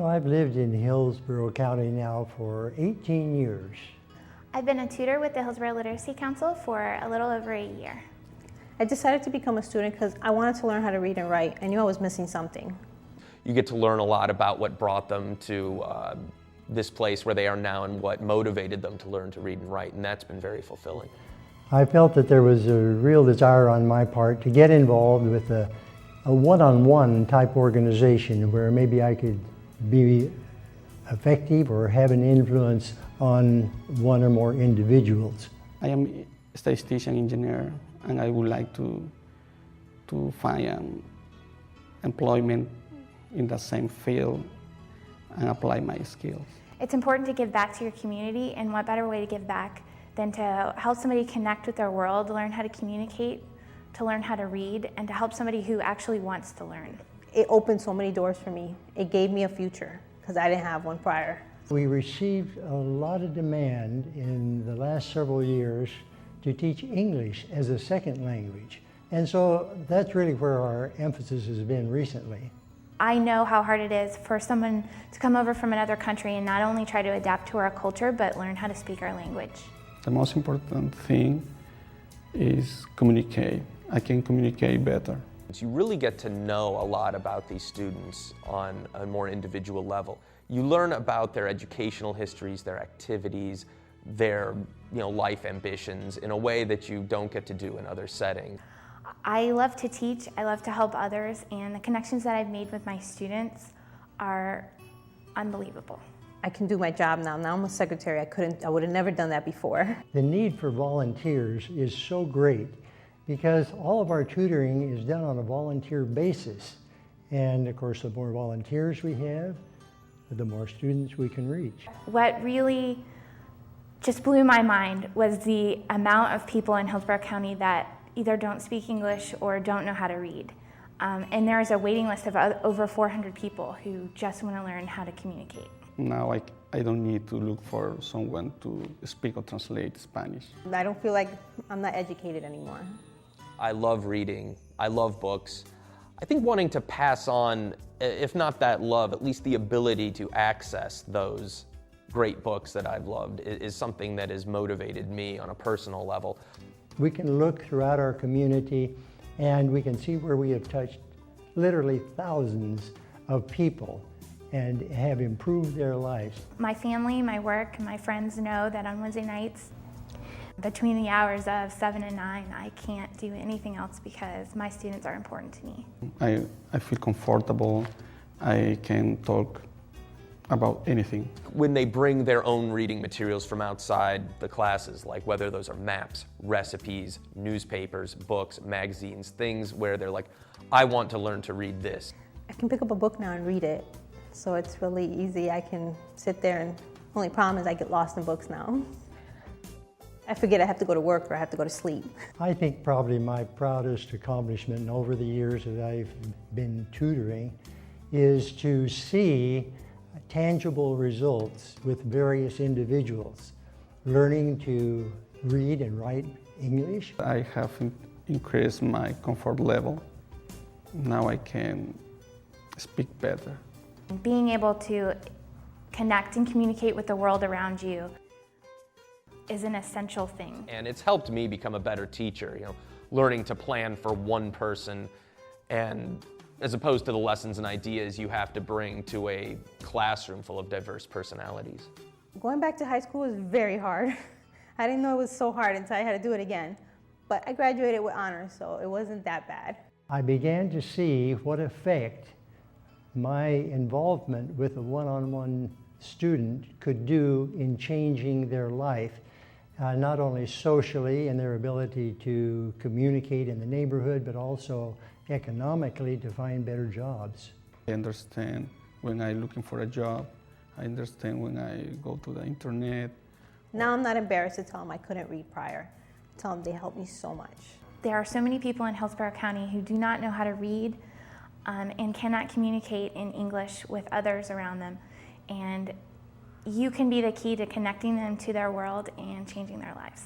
Well, I've lived in Hillsborough County now for 18 years. I've been a tutor with the Hillsborough Literacy Council for a little over a year. I decided to become a student because I wanted to learn how to read and write. I knew I was missing something. You get to learn a lot about what brought them to this place where they are now and what motivated them to learn to read and write, and that's been very fulfilling. I felt that there was a real desire on my part to get involved with a one-on-one type organization where maybe I could be effective or have an influence on one or more individuals. I am a statistician engineer, and I would like to find employment in the same field and apply my skills. It's important to give back to your community, and what better way to give back than to help somebody connect with their world, learn how to communicate, to learn how to read, and to help somebody who actually wants to learn. It opened so many doors for me. It gave me a future because I didn't have one prior. We received a lot of demand in the last several years to teach English as a second language. And so that's really where our emphasis has been recently. I know how hard it is for someone to come over from another country and not only try to adapt to our culture, but learn how to speak our language. The most important thing is communicate. I can communicate better. You really get to know a lot about these students on a more individual level. You learn about their educational histories, their activities, their life ambitions in a way that you don't get to do in other settings. I love to teach, I love to help others, and the connections that I've made with my students are unbelievable. I can do my job now. Now I'm a secretary. I would have never done that before. The need for volunteers is so great because all of our tutoring is done on a volunteer basis. And of course, the more volunteers we have, the more students we can reach. What really just blew my mind was the amount of people in Hillsborough County that either don't speak English or don't know how to read. And there is a waiting list of over 400 people who just want to learn how to communicate. Now I don't need to look for someone to speak or translate Spanish. I don't feel like I'm not educated anymore. I love reading. I love books. I think wanting to pass on, if not that love, at least the ability to access those great books that I've loved is something that has motivated me on a personal level. We can look throughout our community and we can see where we have touched literally thousands of people and have improved their lives. My family, my work, my friends know that on Wednesday nights, between the hours of 7 and 9, I can't do anything else because my students are important to me. I feel comfortable. I can talk about anything. When they bring their own reading materials from outside the classes, like whether those are maps, recipes, newspapers, books, magazines, things where they're like, I want to learn to read this. I can pick up a book now and read it, so it's really easy. I can sit there, and the only problem is I get lost in books now. I forget I have to go to work or I have to go to sleep. I think probably my proudest accomplishment over the years that I've been tutoring is to see tangible results with various individuals, learning to read and write English. I have increased my comfort level. Now I can speak better. Being able to connect and communicate with the world around you is an essential thing. And it's helped me become a better teacher, learning to plan for one person, and as opposed to the lessons and ideas you have to bring to a classroom full of diverse personalities. Going back to high school was very hard. I didn't know it was so hard until I had to do it again. But I graduated with honors, so it wasn't that bad. I began to see what effect my involvement with a one-on-one student could do in changing their life, not only socially in their ability to communicate in the neighborhood, but also economically to find better jobs. I understand when I'm looking for a job. I understand when I go to the internet. Now I'm not embarrassed to tell them I couldn't read prior. Tell them they helped me so much. There are so many people in Hillsborough County who do not know how to read and cannot communicate in English with others around them. And you can be the key to connecting them to their world and changing their lives.